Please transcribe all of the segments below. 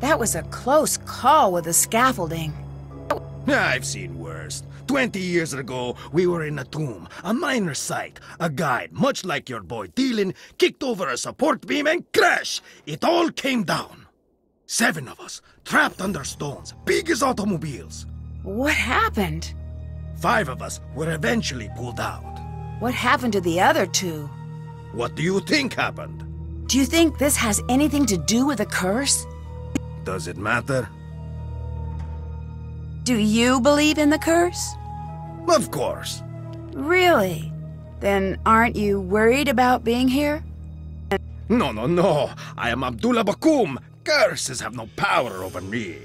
That was a close call with the scaffolding. I've seen worse. 20 years ago, we were in a tomb, a minor site. A guide, much like your boy Dylan, kicked over a support beam and crash! It all came down. 7 of us, trapped under stones, big as automobiles. What happened? 5 of us were eventually pulled out. What happened to the other 2? What do you think happened? Do you think this has anything to do with the curse? Does it matter? Do you believe in the curse? Of course. Really? Then aren't you worried about being here? No. I am Abdullah Bakum. Curses have no power over me.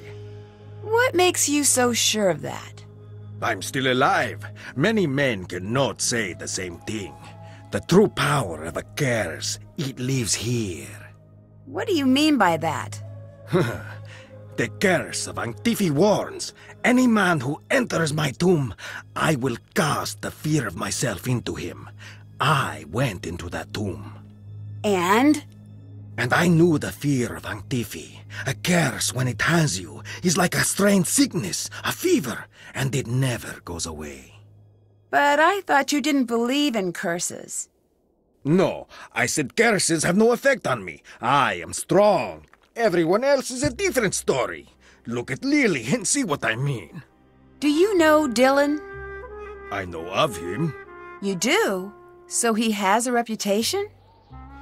What makes you so sure of that? I'm still alive. Many men cannot say the same thing. The true power of a curse, it lives here. What do you mean by that? The curse of Antifi warns, any man who enters my tomb, I will cast the fear of myself into him. I went into that tomb. And I knew the fear of Antifi. A curse, when it has you, is like a strange sickness, a fever, and it never goes away. But I thought you didn't believe in curses. No, I said curses have no effect on me. I am strong. Everyone else is a different story. Look at Lily and see what I mean. Do you know Dylan? I know of him. You do? So he has a reputation?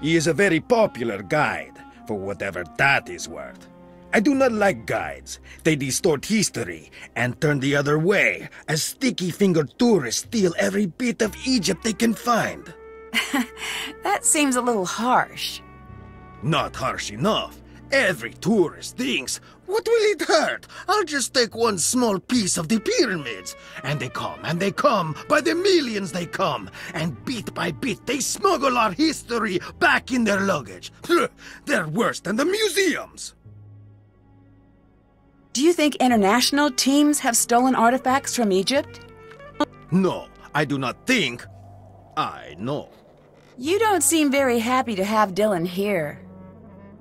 He is a very popular guide, for whatever that is worth. I do not like guides. They distort history and turn the other way, as sticky-fingered tourists steal every bit of Egypt they can find. That seems a little harsh. Not harsh enough. Every tourist thinks, what will it hurt? I'll just take one small piece of the pyramids. And they come, by the millions they come. And bit by bit they smuggle our history back in their luggage. They're worse than the museums. Do you think international teams have stolen artifacts from Egypt? No, I do not think. I know. You don't seem very happy to have Dylan here.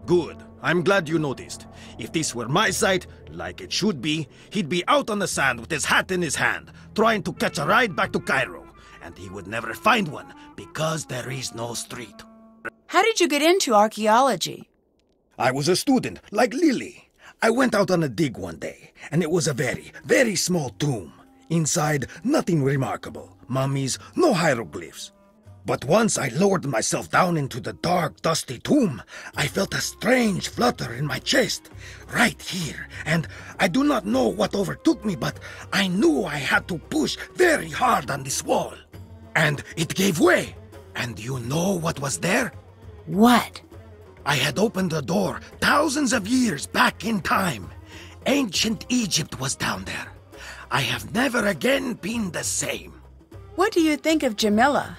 Good. I'm glad you noticed. If this were my site, like it should be, he'd be out on the sand with his hat in his hand, trying to catch a ride back to Cairo. And he would never find one, because there is no street. How did you get into archaeology? I was a student, like Lily. I went out on a dig one day, and it was a very, very small tomb. Inside, nothing remarkable. Mummies, no hieroglyphs. But once I lowered myself down into the dark, dusty tomb, I felt a strange flutter in my chest, right here, and I do not know what overtook me, but I knew I had to push very hard on this wall. And it gave way. And you know what was there? What? I had opened the door thousands of years back in time. Ancient Egypt was down there. I have never again been the same. What do you think of Jamila?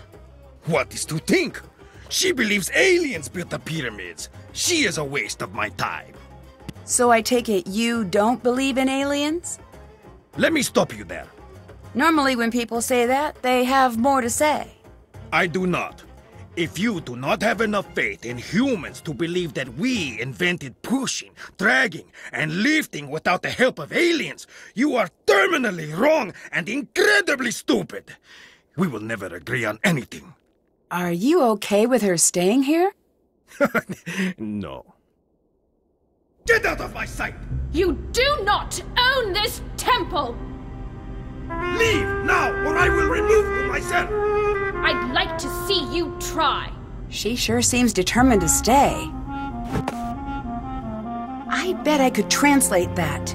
What is to think? She believes aliens built the pyramids. She is a waste of my time. So I take it you don't believe in aliens? Let me stop you there. Normally when people say that, they have more to say. I do not. If you do not have enough faith in humans to believe that we invented pushing, dragging, and lifting without the help of aliens, you are terminally wrong and incredibly stupid. We will never agree on anything. Are you okay with her staying here? No. Get out of my sight! You do not own this temple! Leave now, or I will remove you myself! I'd like to see you try. She sure seems determined to stay. I bet I could translate that.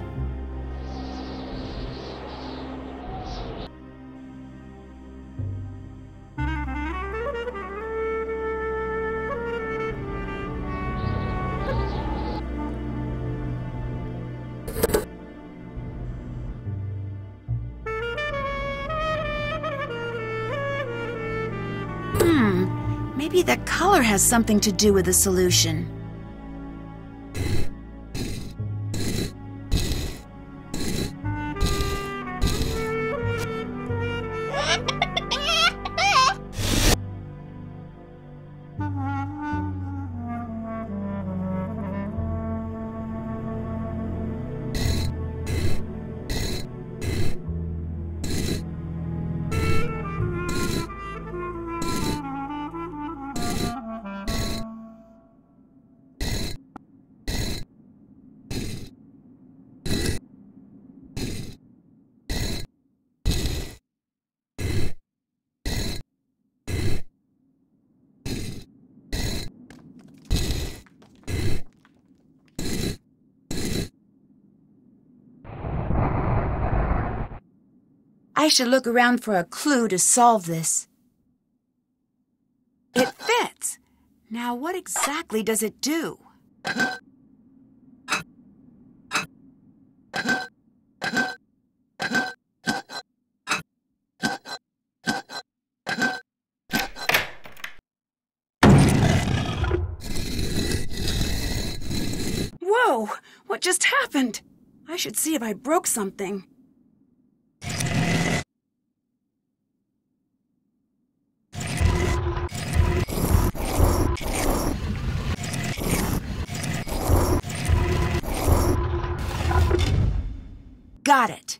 Maybe the color has something to do with the solution. I should look around for a clue to solve this. It fits. Now what exactly does it do? Whoa! What just happened? I should see if I broke something. Got it.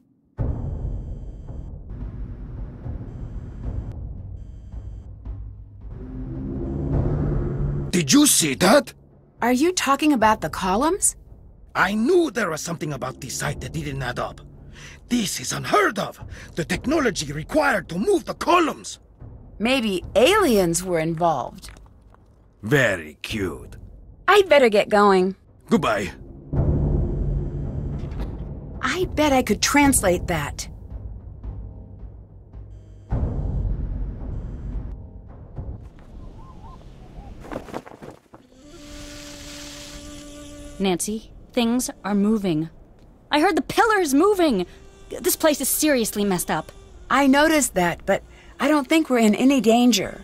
Did you see that? Are you talking about the columns? I knew there was something about this site that didn't add up. This is unheard of. The technology required to move the columns. Maybe aliens were involved. Very cute. I'd better get going. Goodbye. I bet I could translate that. Nancy, things are moving. I heard the pillars moving. This place is seriously messed up. I noticed that, but I don't think we're in any danger.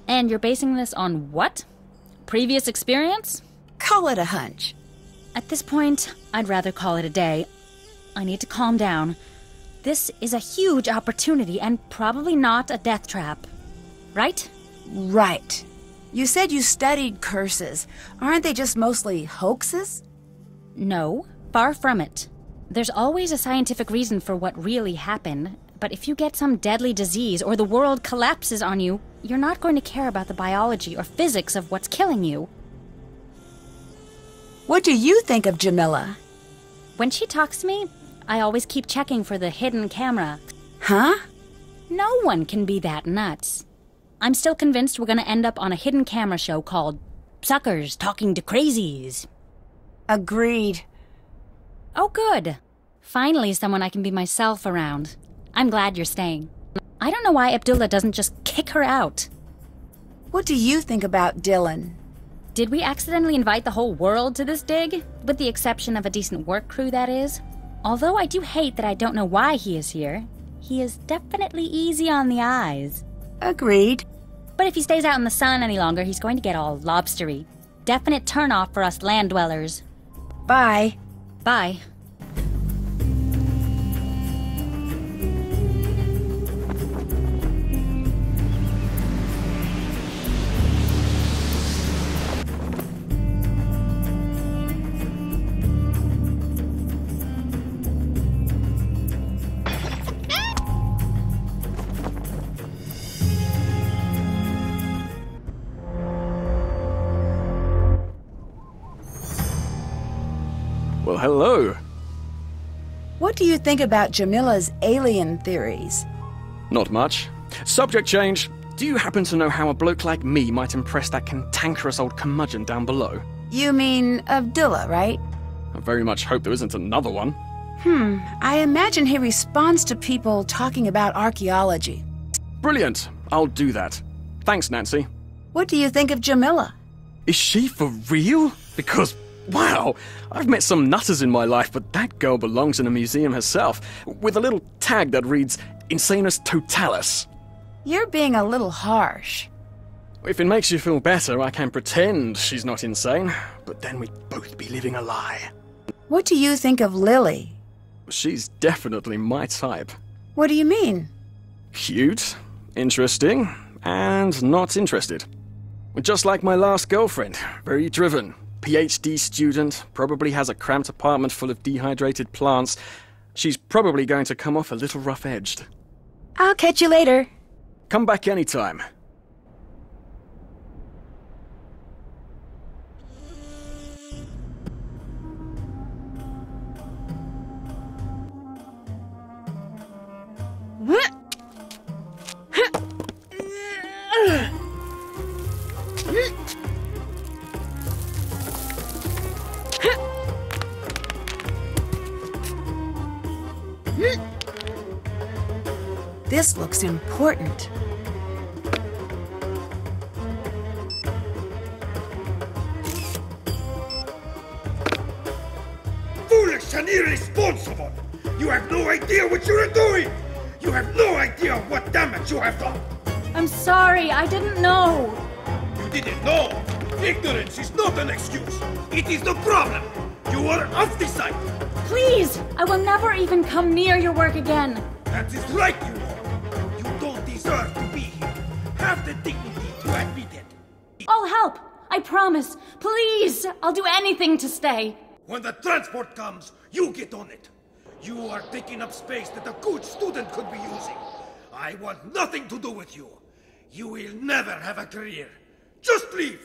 And you're basing this on what? Previous experience? Call it a hunch. At this point, I'd rather call it a day. I need to calm down. This is a huge opportunity and probably not a death trap. Right? Right. You said you studied curses. Aren't they just mostly hoaxes? No, far from it. There's always a scientific reason for what really happened, but if you get some deadly disease or the world collapses on you, you're not going to care about the biology or physics of what's killing you. What do you think of Jamila? When she talks to me, I always keep checking for the hidden camera. Huh? No one can be that nuts. I'm still convinced we're going to end up on a hidden camera show called Suckers Talking to Crazies. Agreed. Oh, good. Finally, someone I can be myself around. I'm glad you're staying. I don't know why Abdullah doesn't just kick her out. What do you think about Dylan? Did we accidentally invite the whole world to this dig? With the exception of a decent work crew, that is. Although I do hate that I don't know why he is here. He is definitely easy on the eyes. Agreed. But if he stays out in the sun any longer, he's going to get all lobstery. Definite turnoff for us land dwellers. Bye. Bye. Well, hello. What do you think about Jamila's alien theories? Not much. Subject change. Do you happen to know how a bloke like me might impress that cantankerous old curmudgeon down below? You mean Abdullah, right? I very much hope there isn't another one. I imagine he responds to people talking about archaeology. Brilliant. I'll do that. Thanks, Nancy. What do you think of Jamila? Is she for real? Because, wow, I've met some nutters in my life, but that girl belongs in a museum herself, with a little tag that reads, Insanus Totalis. You're being a little harsh. If it makes you feel better, I can pretend she's not insane, but then we'd both be living a lie. What do you think of Lily? She's definitely my type. What do you mean? Cute, interesting, and not interested. Just like my last girlfriend, very driven, PhD student, probably has a cramped apartment full of dehydrated plants. She's probably going to come off a little rough-edged. I'll catch you later. Come back anytime. This looks important. Foolish and irresponsible! You have no idea what you are doing! You have no idea what damage you have done! I'm sorry, I didn't know. You didn't know! Ignorance is not an excuse! It is the problem! You are off the site! Please, I will never even come near your work again. That is right, you are! You don't deserve to be here! Have the dignity to admit it! I'll help, I promise. Please, I'll do anything to stay. When the transport comes, you get on it! You are taking up space that a good student could be using! I want nothing to do with you! You will never have a career! Just leave!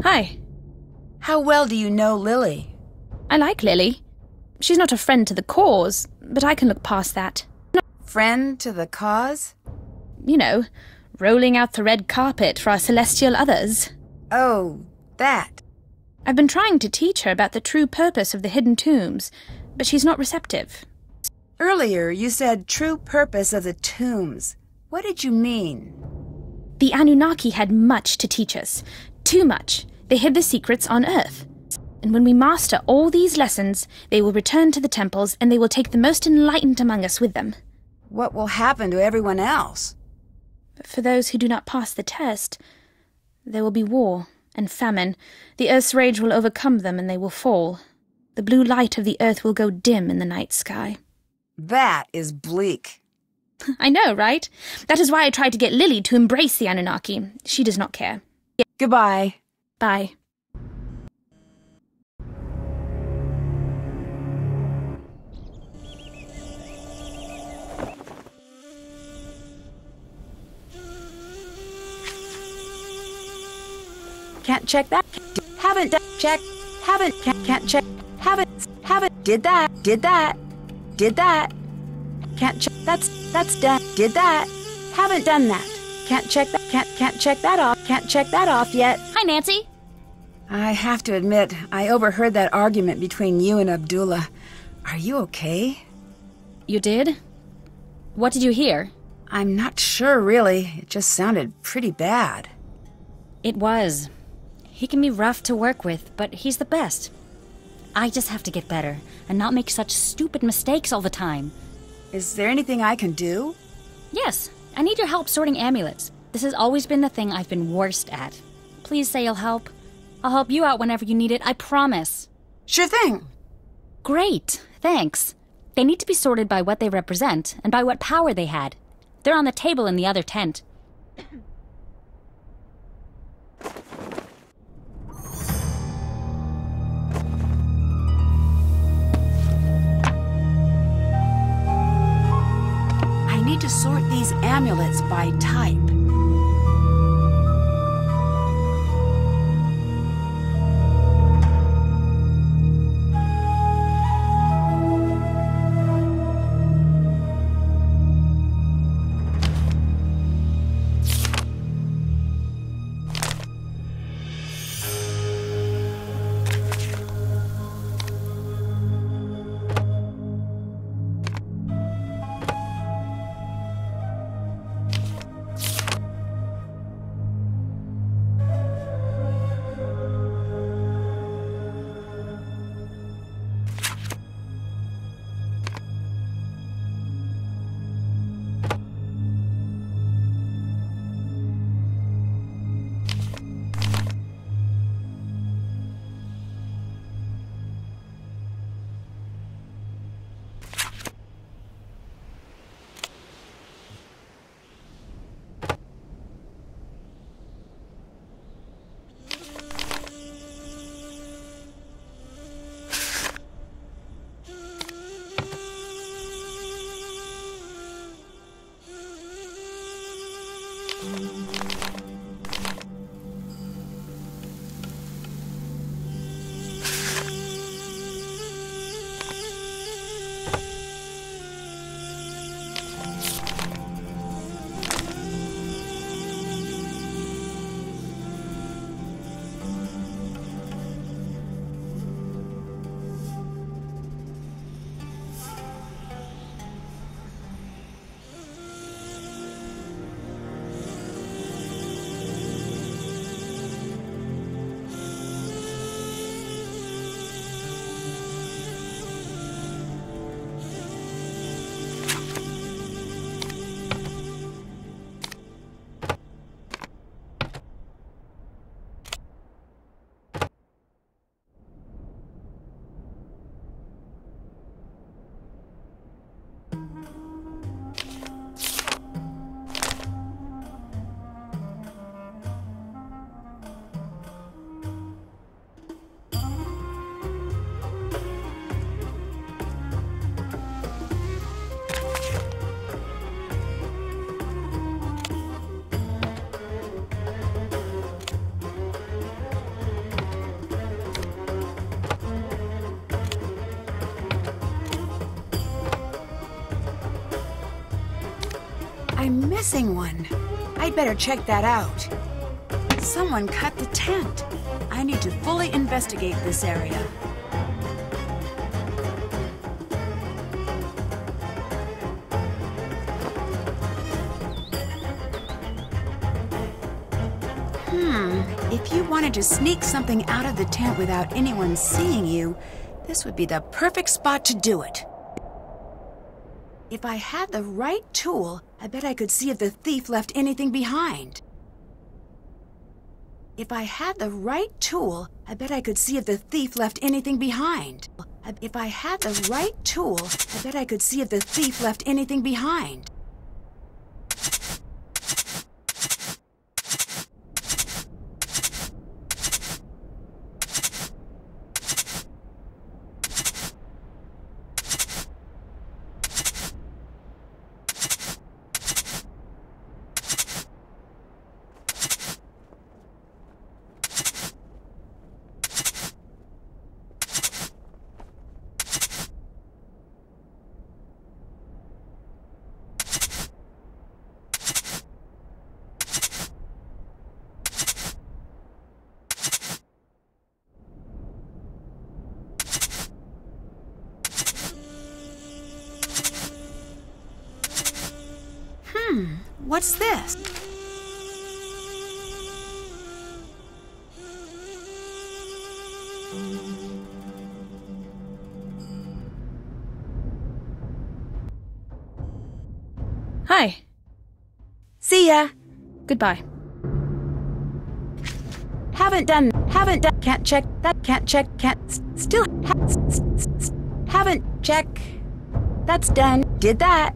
Hi. How well do you know Lily? I like Lily. She's not a friend to the cause, but I can look past that. Friend to the cause? You know, rolling out the red carpet for our celestial others. Oh, that. I've been trying to teach her about the true purpose of the hidden tombs, but she's not receptive. Earlier, you said true purpose of the tombs. What did you mean? The Anunnaki had much to teach us. Too much. They hid the secrets on Earth. And when we master all these lessons, they will return to the temples and they will take the most enlightened among us with them. What will happen to everyone else? But for those who do not pass the test, there will be war and famine. The Earth's rage will overcome them and they will fall. The blue light of the Earth will go dim in the night sky. That is bleak. I know, right? That is why I tried to get Lily to embrace the Anunnaki. She does not care. Goodbye. Bye. Can't check that. Haven't done. Check. Haven't. Can't check. Haven't. Did that. Did that. Did that. Can't check. That's done. Did that. Haven't done that. Can't check that. Can't check that off. Can't check that off yet. Hi, Nancy. I have to admit, I overheard that argument between you and Abdullah. Are you okay? You did? What did you hear? I'm not sure, really. It just sounded pretty bad. It was. He can be rough to work with, but he's the best. I just have to get better and not make such stupid mistakes all the time. Is there anything I can do? Yes, I need your help sorting amulets. This has always been the thing I've been worst at. Please say you'll help. I'll help you out whenever you need it, I promise. Sure thing. Great, thanks. They need to be sorted by what they represent and by what power they had. They're on the table in the other tent. I need to sort these amulets by type. missing one. I'd better check that out. Someone cut the tent. I need to fully investigate this area. If you wanted to sneak something out of the tent without anyone seeing you, this would be the perfect spot to do it. If I had the right tool, I bet I could see if the thief left anything behind. If I had the right tool, I bet I could see if the thief left anything behind. If I had the right tool, I bet I could see if the thief left anything behind. What's this? Hi. See ya. Goodbye. Haven't done, can't check, still, haven't check. That's done, did that.